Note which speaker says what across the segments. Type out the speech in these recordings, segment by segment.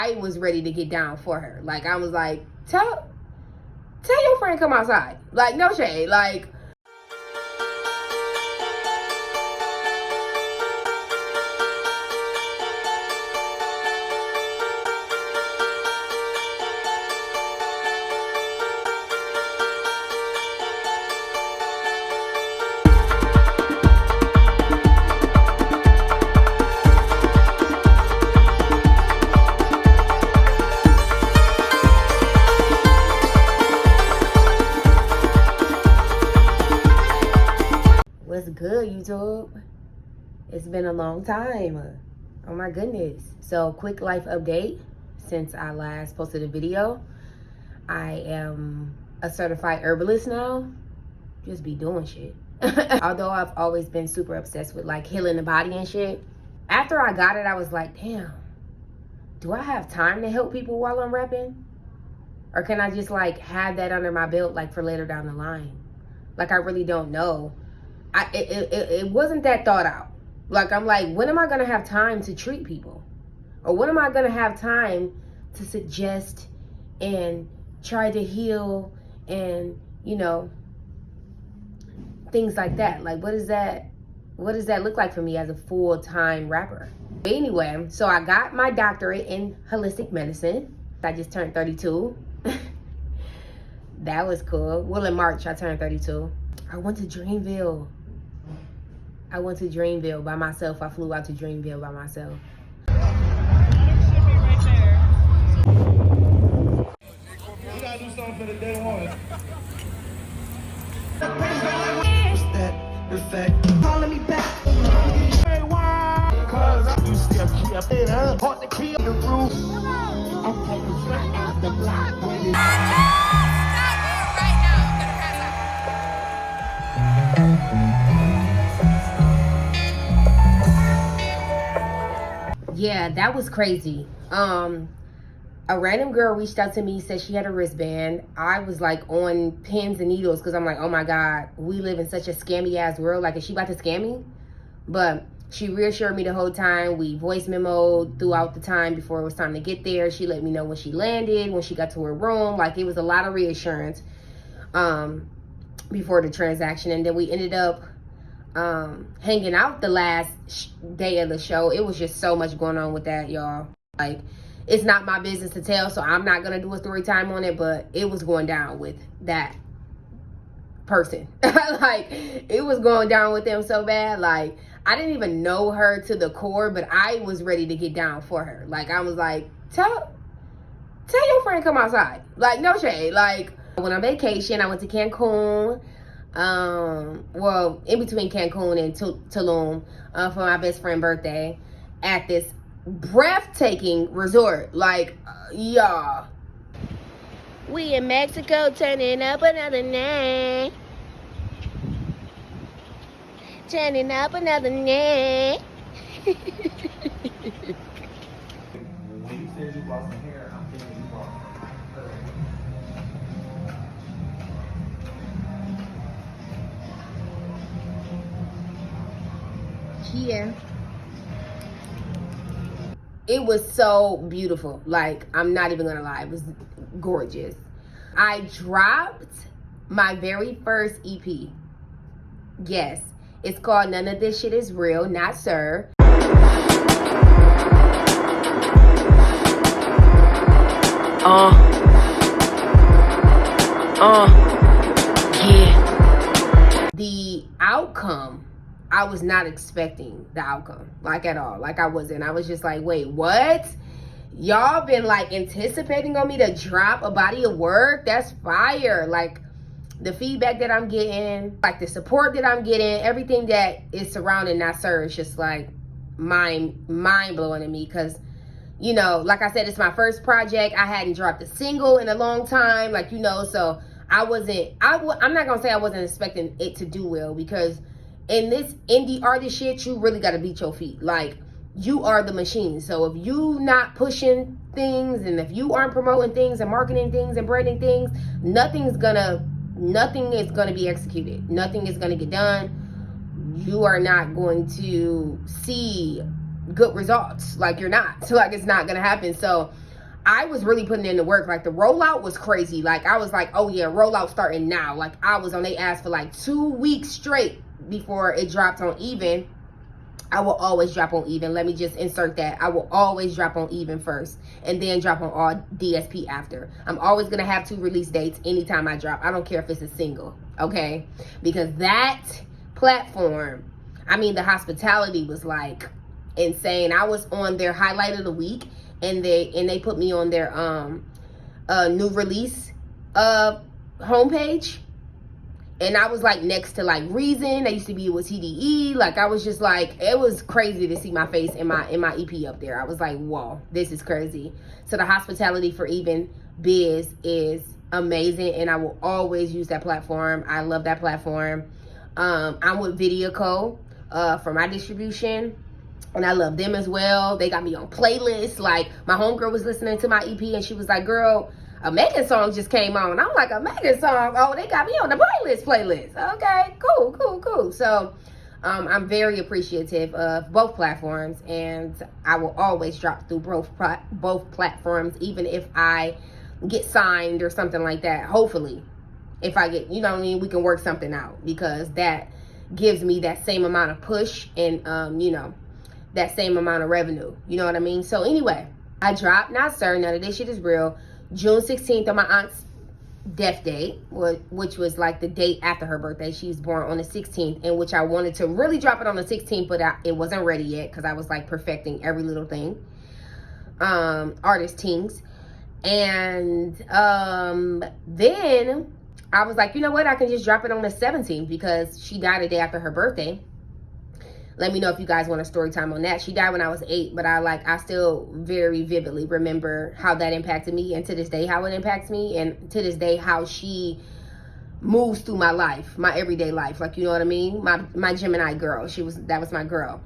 Speaker 1: I was ready to get down for her. Like, I was like, tell your friend come outside. Like, no shade. Like, what's good, YouTube? It's been a long time. Oh my goodness. So, quick life update since I last posted a video. I am a certified herbalist now. Just be doing shit. Although I've always been super obsessed with like healing the body and shit. After I got it, I was like, damn, do I have time to help people while I'm repping? Or can I just like have that under my belt like for later down the line? Like, I really don't know. It wasn't that thought out. Like, I'm like, when am I gonna have time to treat people? Or when am I gonna have time to suggest and try to heal and, you know, things like that? Like, what does that look like for me as a full-time rapper? But anyway, so I got my doctorate in holistic medicine. I just turned 32. That was cool. Well, in March I turned 32. I went to Dreamville. By myself. I flew out to Dreamville by myself.
Speaker 2: You gotta do something for the day one. Calling me back. Hey, why? Cause I used to keep it up. Hard to keep the roof. I'm taking straight out the block when it's
Speaker 1: yeah, that was crazy. A random girl reached out to me, said she had a wristband. I was like on pins and needles because I'm like, oh my God, we live in such a scammy ass world. Like, is she about to scam me? But she reassured me the whole time. We voice memoed throughout the time before it was time to get there. She let me know when she landed, when she got to her room. Like, it was a lot of reassurance before the transaction. And then we ended up hanging out the last day of the show. It was just so much going on with that, y'all. Like, it's not my business to tell, so I'm not gonna do a story time on it, but it was going down with that person. Like, it was going down with them so bad. Like, I didn't even know her to the core, but I was ready to get down for her. Like, I was like, tell your friend come outside. Like, no shade. Like, when on vacation, I went to Cancun. Well, in between Cancun and Tulum for my best friend's birthday at this breathtaking resort. Like, y'all, we in Mexico turning up another night. Turning up another night.
Speaker 2: when you said you brought some hair, I'm thinking you brought
Speaker 1: Yeah. It was so beautiful. Like, I'm not even gonna lie, it was gorgeous. I dropped my very first EP. Yes, it's called None of This Shit Is Real, Not Sir. Yeah. The outcome, I was not expecting the outcome, like, at all. Like, I wasn't. I was just like, wait, what? Y'all been like anticipating on me to drop a body of work? That's fire. Like, the feedback that I'm getting, like the support that I'm getting, everything that is surrounding that sir is just like mind blowing to me. Because, you know, like I said, it's my first project. I hadn't dropped a single in a long time, like, you know, so I'm not gonna say I wasn't expecting it to do well, because in this indie artist shit, you really got to beat your feet. Like, you are the machine. So if you not pushing things, and if you aren't promoting things and marketing things and branding things, nothing is gonna be executed. Nothing is gonna get done. You are not going to see good results. Like, you're not. So, like, it's not gonna happen. So I was really putting in the work. Like, the rollout was crazy. Like, I was like, oh yeah, rollout starting now. Like, I was on their ass for like 2 weeks straight before it dropped on Even. I will always drop on Even. Let me just insert that. I will always drop on Even first and then drop on all DSP after. I'm always going to have 2 release dates anytime I drop. I don't care if it's a single, okay? Because that platform, I mean, the hospitality was like insane. I was on their highlight of the week, and they put me on their new release homepage. And I was like next to like Reason. They used to be with TDE. Like, I was just like, it was crazy to see my face in my EP up there. I was like, whoa, this is crazy. So the hospitality for Even Biz is amazing, and I will always use that platform. I love that platform. I'm with VideoCo for my distribution, and I love them as well. They got me on playlists. Like, my homegirl was listening to my EP, and she was like, girl, a Megan song just came on. I'm like, a Megan song? Oh, they got me on the playlist. Okay, cool. So I'm very appreciative of both platforms, and I will always drop through both platforms, even if I get signed or something like that. Hopefully, if I get, you know what I mean, we can work something out, because that gives me that same amount of push and, you know, that same amount of revenue. You know what I mean? So anyway, I dropped Not Sir, None of This Shit Is Real, June 16th on my aunt's death date, which was like the date after her birthday. She was born on the 16th, in which I wanted to really drop it on the 16th, but it wasn't ready yet, because I was like perfecting every little thing. Artist things. And then I was like, you know what, I can just drop it on the 17th, because she died a day after her birthday. Let me know if you guys want a story time on that. She died when I was 8, but I still very vividly remember how that impacted me, and to this day how it impacts me, and to this day how she moves through my life, my everyday life. Like, you know what I mean? My Gemini girl. That was my girl.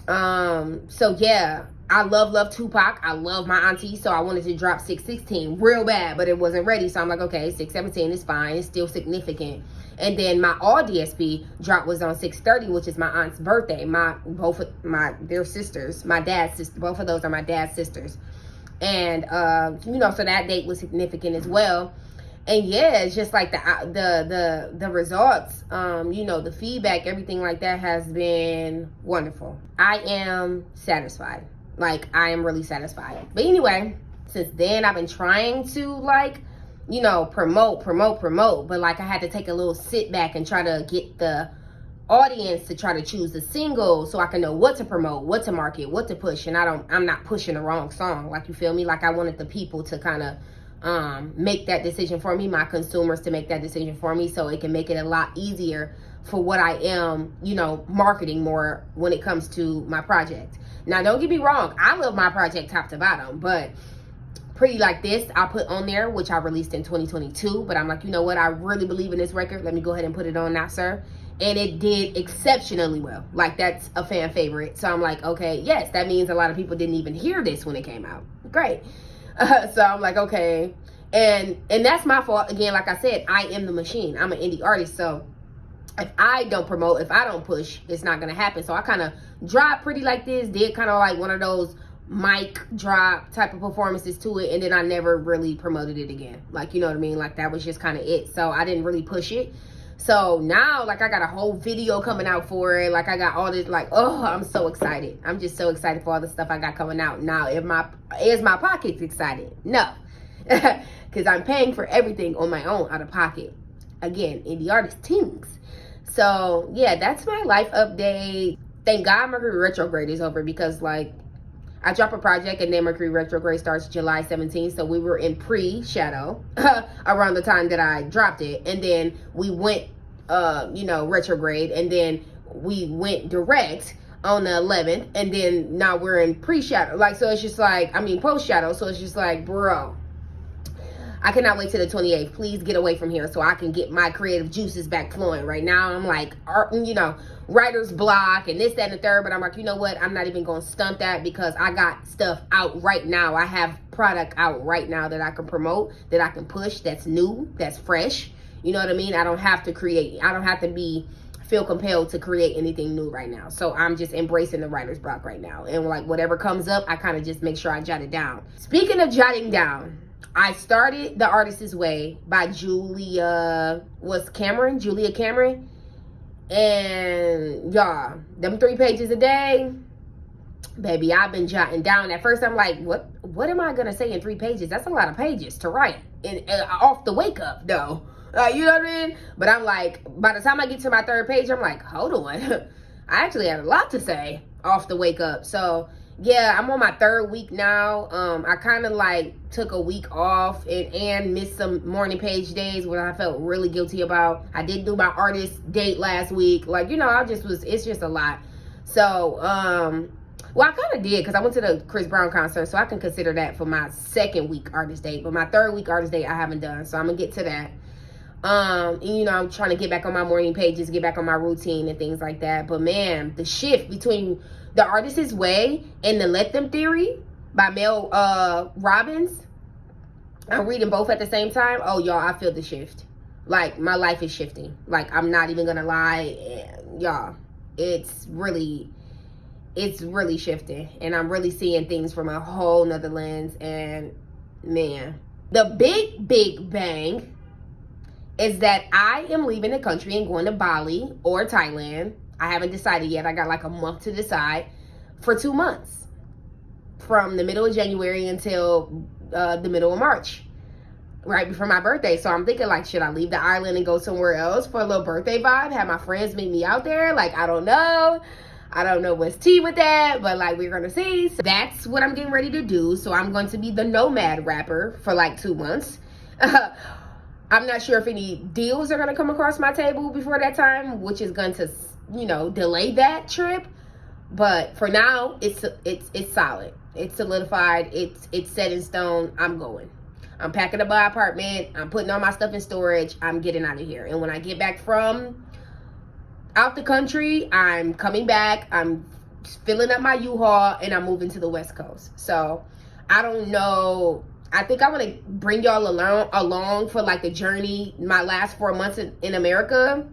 Speaker 1: So yeah, I love Tupac. I love my auntie, so I wanted to drop 616 real bad, but it wasn't ready. So I'm like, okay, 617 is fine. It's still significant. And then my all DSP drop was on 630, which is my aunt's birthday. They're sisters. My dad's sister. Both of those are my dad's sisters. And you know, so that date was significant as well. And yeah, it's just like the results, you know, the feedback, everything like that has been wonderful. I am satisfied. Like, I am really satisfied. But anyway, since then I've been trying to, like, you know, promote, but like I had to take a little sit back and try to get the audience to try to choose the single, so I can know what to promote, what to market, what to push. And I'm not pushing the wrong song. Like, you feel me? Like, I wanted the people to kind of make that decision for me, my consumers to make that decision for me, so it can make it a lot easier for what I am, you know, marketing more when it comes to my project. Now, don't get me wrong, I love my project top to bottom, but Pretty Like This I put on there, which I released in 2022, but I'm like, you know what, I really believe in this record, let me go ahead and put it on Not Sir. And it did exceptionally well. Like, that's a fan favorite. So I'm like, okay, yes, that means a lot of people didn't even hear this when it came out. Great. So I'm like, okay. And that's my fault. Again, like I said, I am the machine. I'm an indie artist. So if I don't promote, if I don't push, it's not going to happen. So I kind of dropped Pretty Like This, did kind of like one of those mic drop type of performances to it, and then I never really promoted it again. Like, you know what I mean? Like, that was just kind of it. So I didn't really push it. So now, like, I got a whole video coming out for it. Like, I got all this, like, oh, I'm so excited. I'm just so excited for all the stuff I got coming out. Now, is my pockets excited? No. Because I'm paying for everything on my own out of pocket. Again, indie artist things. So, yeah, that's my life update. Thank God Mercury retrograde is over, because, like, I drop a project and then Mercury retrograde starts July 17th. So we were in pre-shadow around the time that I dropped it. And then we went, you know, retrograde. And then we went direct on the 11th. And then now we're in pre-shadow. Like, so it's just like, I mean, post-shadow. So it's just like, bro, I cannot wait till the 28th. Please get away from here so I can get my creative juices back flowing. Right now, I'm like, you know, writer's block and this, that, and the third. But I'm like, you know what? I'm not even going to stunt that, because I got stuff out right now. I have product out right now that I can promote, that I can push, that's new, that's fresh. You know what I mean? I don't have to create. I don't have to be feel compelled to create anything new right now. So I'm just embracing the writer's block right now. And like whatever comes up, I kind of just make sure I jot it down. Speaking of jotting down, I started The Artist's Way by Julia Cameron. And y'all, them 3 pages a day, baby, I've been jotting down. At first I'm like, what am I gonna say in 3 pages? That's a lot of pages to write. And off the wake up though. You know what I mean? But I'm like, by the time I get to my 3rd page, I'm like, hold on. I actually had a lot to say off the wake up. So yeah, I'm on my 3rd week now. I kind of like took a week off and missed some morning page days where I felt really guilty about. I did do my artist date last week. Like, you know, it's just a lot. So, well, I kind of did because I went to the Chris Brown concert, so I can consider that for my 2nd week artist date. But my 3rd week artist date I haven't done, so I'm gonna get to that. And, you know, I'm trying to get back on my morning pages, get back on my routine and things like that. But man, the shift between The Artist's Way and the Let Them Theory by Mel Robbins, I'm reading both at the same time. Oh, y'all, I feel the shift. Like, my life is shifting. Like, I'm not even gonna lie, y'all. It's really shifting. And I'm really seeing things from a whole nother lens. And, man, the big bang is that I am leaving the country and going to Bali or Thailand. I haven't decided yet. I got like a month to decide, for 2 months. From the middle of January until the middle of March. Right before my birthday. So I'm thinking like, should I leave the island and go somewhere else for a little birthday vibe? Have my friends meet me out there? Like, I don't know. I don't know what's tea with that, but like, we're gonna see. So that's what I'm getting ready to do. So I'm going to be the nomad rapper for like 2 months. I'm not sure if any deals are going to come across my table before that time, which is going to, you know, delay that trip. But for now, it's solid. It's solidified. It's set in stone. I'm going. I'm packing up my apartment. I'm putting all my stuff in storage. I'm getting out of here. And when I get back from out the country, I'm coming back. I'm filling up my U-Haul and I'm moving to the West Coast. So I don't know. I think I want to bring y'all along for like the journey, my last 4 months in America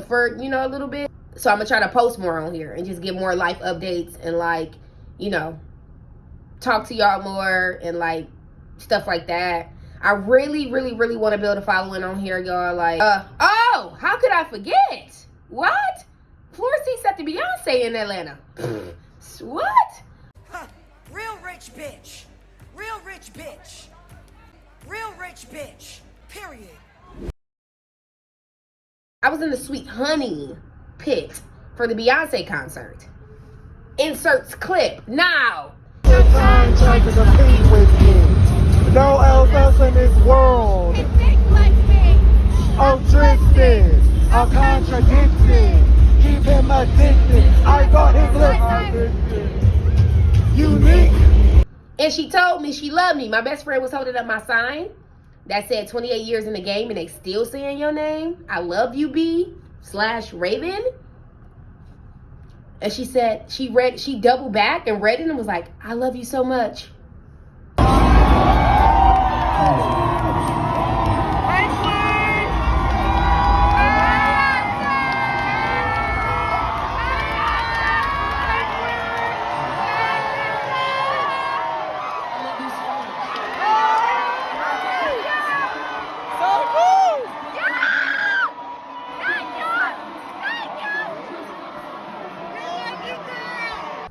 Speaker 1: for, you know, a little bit. So I'm going to try to post more on here and just give more life updates and like, you know, talk to y'all more and like stuff like that. I really want to build a following on here, y'all. Like, oh, how could I forget? What? Floor seats at the Beyonce in Atlanta. What?
Speaker 3: Huh. Real rich bitch. Real rich bitch. Real rich bitch. Period.
Speaker 1: I was in the Sweet Honey pit for the Beyonce concert. Inserts clip now.
Speaker 2: The time trying to compete with me. No else in this world. Oh, Tristan, I'm contradicted. Keep him addicted. I got his lip unique.
Speaker 1: And she told me she loved me. My best friend was holding up my sign that said 28 years in the game and they still saying your name. I love you, B/Raven. And she said, she doubled back and read it and was like, I love you so much.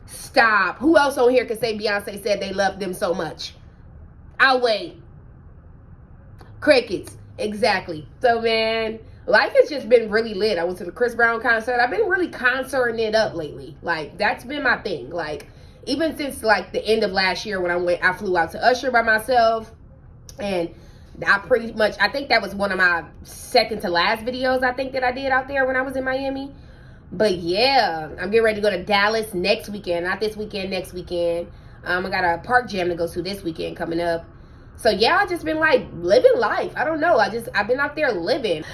Speaker 1: Stop. Who else on here can say Beyonce said they loved them so much? I'll wait. Crickets. Exactly. So, man, life has just been really lit. I went to the Chris Brown concert. I've been really concerting it up lately. Like, that's been my thing. Like, even since, like, the end of last year when I flew out to Usher by myself. And I think that was one of my second to last videos I think that I did out there when I was in Miami. But yeah, I'm getting ready to go to Dallas next weekend. Not this weekend, next weekend. I got a park jam to go to this weekend coming up. So yeah, I just been like living life. I don't know. I've been out there living.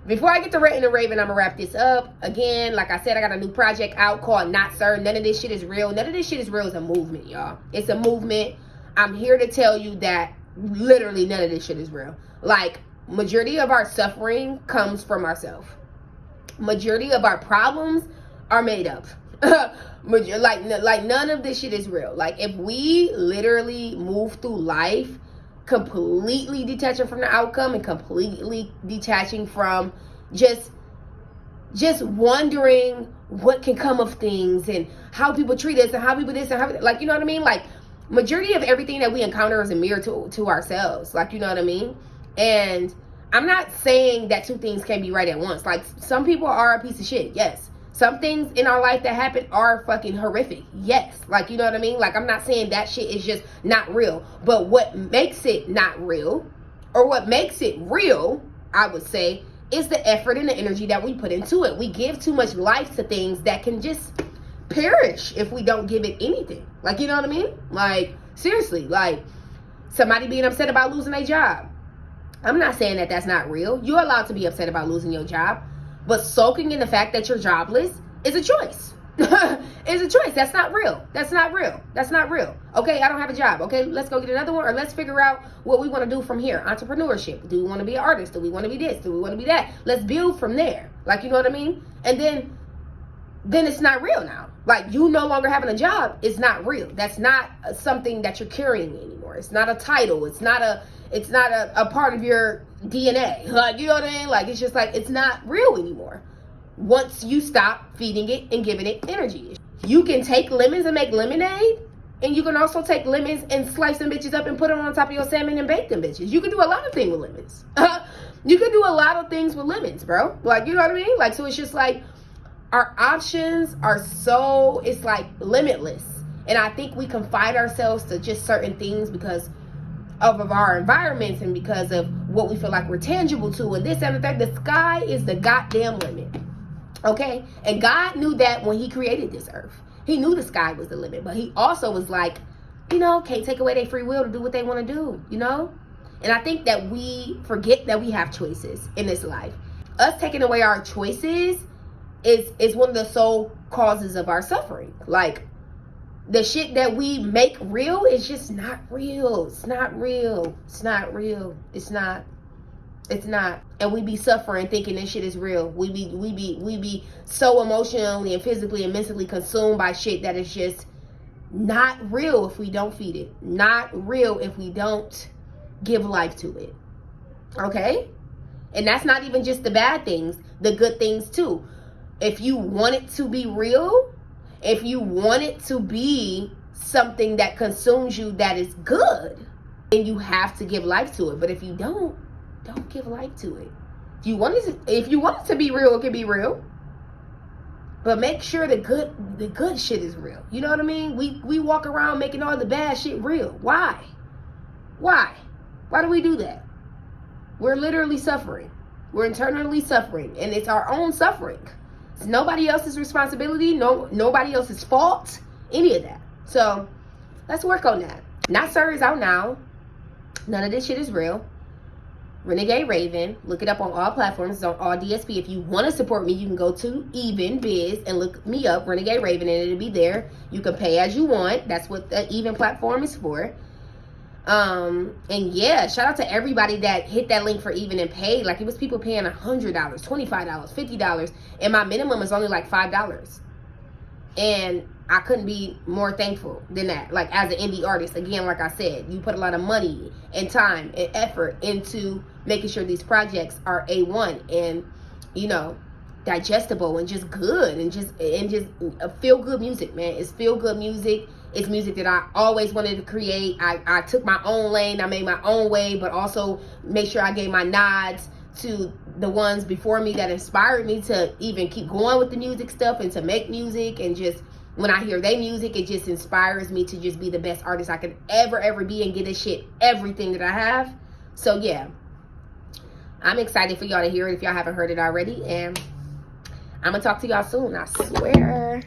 Speaker 1: Before I get to Ranting and Raving, I'm gonna wrap this up. Again, like I said, I got a new project out called Not Sir. None of this shit is real. None of this shit is real. It's a movement, y'all. It's a movement. I'm here to tell you that literally none of this shit is real. Like, majority of our suffering comes from ourselves. majority of our problems are made up. like none of this shit is real. Like if we literally move through life completely detaching from the outcome and completely detaching from just wondering what can come of things and how people treat us and how people this and how, like, you know what I mean? Like majority of everything that we encounter is a mirror to ourselves. Like, you know what I mean? And I'm not saying that two things can be right at once. Like some people are a piece of shit. Yes. Some things in our life that happen are fucking horrific. Yes. Like, you know what I mean? Like, I'm not saying that shit is just not real. But what makes it not real, or what makes it real, I would say, is the effort and the energy that we put into it. We give too much life to things that can just perish if we don't give it anything. Like, you know what I mean? Like, seriously. Like, somebody being upset about losing a job. I'm not saying that that's not real. You're allowed to be upset about losing your job. But soaking in the fact that you're jobless is a choice. It's a choice. That's not real. That's not real. That's not real. Okay, I don't have a job. Okay, let's go get another one, or let's figure out what we want to do from here. Entrepreneurship. Do we want to be an artist? Do we want to be this? Do we want to be that? Let's build from there. Like, you know what I mean? And then it's not real now. Like, you no longer having a job is not real. That's not something that you're carrying anymore. It's not a title. It's not a part of your DNA. Like, you know what I mean? Like, it's just like, it's not real anymore. Once you stop feeding it and giving it energy. You can take lemons and make lemonade. And you can also take lemons and slice them bitches up and put them on top of your salmon and bake them bitches. You can do a lot of things with lemons. You can do a lot of things with lemons, bro. Like, you know what I mean? Like, so it's just like, our options are so, it's like limitless. And I think we confine ourselves to just certain things because of our environments and because of what we feel like we're tangible to and this and the third. The sky is the goddamn limit. Okay? And God knew that when he created this earth. He knew the sky was the limit. But he also was like, you know, can't take away their free will to do what they want to do, you know? And I think that we forget that we have choices in this life. Us taking away our choices is one of the sole causes of our suffering. Like, the shit that we make real is just not real. It's not real. It's not real. It's not. It's not. And we be suffering thinking this shit is real. We be so emotionally and physically and mentally consumed by shit that is just not real if we don't feed it. Not real if we don't give life to it. Okay? And that's not even just the bad things, the good things too. If you want it to be real, if you want it to be something that consumes you that is good, then you have to give life to it. But if you don't give life to it. If you want it to be real, it can be real. But make sure the good shit is real. You know what I mean? We walk around making all the bad shit real. Why? Why do we do that? We're literally suffering. We're internally suffering, and it's our own suffering. It's nobody else's responsibility, nobody else's fault, any of that. So let's work on that. Not Sir is out now. None of this shit is real. Renegade Raven. Look it up on all platforms. It's on all DSP. If you want to support me, you can go to Even Biz and look me up, Renegade Raven, and it'll be there. You can pay as you want. That's what the Even platform is for. And yeah, shout out to everybody that hit that link for Even and paid. Like, it was people paying $100, $25, $50, and my minimum is only like $5. And I couldn't be more thankful than that. Like, as an indie artist, again, like I said, you put a lot of money and time and effort into making sure these projects are A1 and, you know, digestible and just good and just feel good music, man. It's feel good music. It's music that I always wanted to create. I took my own lane. I made my own way, but also made sure I gave my nods to the ones before me that inspired me to even keep going with the music stuff and to make music. And just when I hear their music, it just inspires me to just be the best artist I could ever be and get this shit everything that I have. So yeah, I'm excited for y'all to hear it if y'all haven't heard it already. And I'm gonna talk to y'all soon, I swear.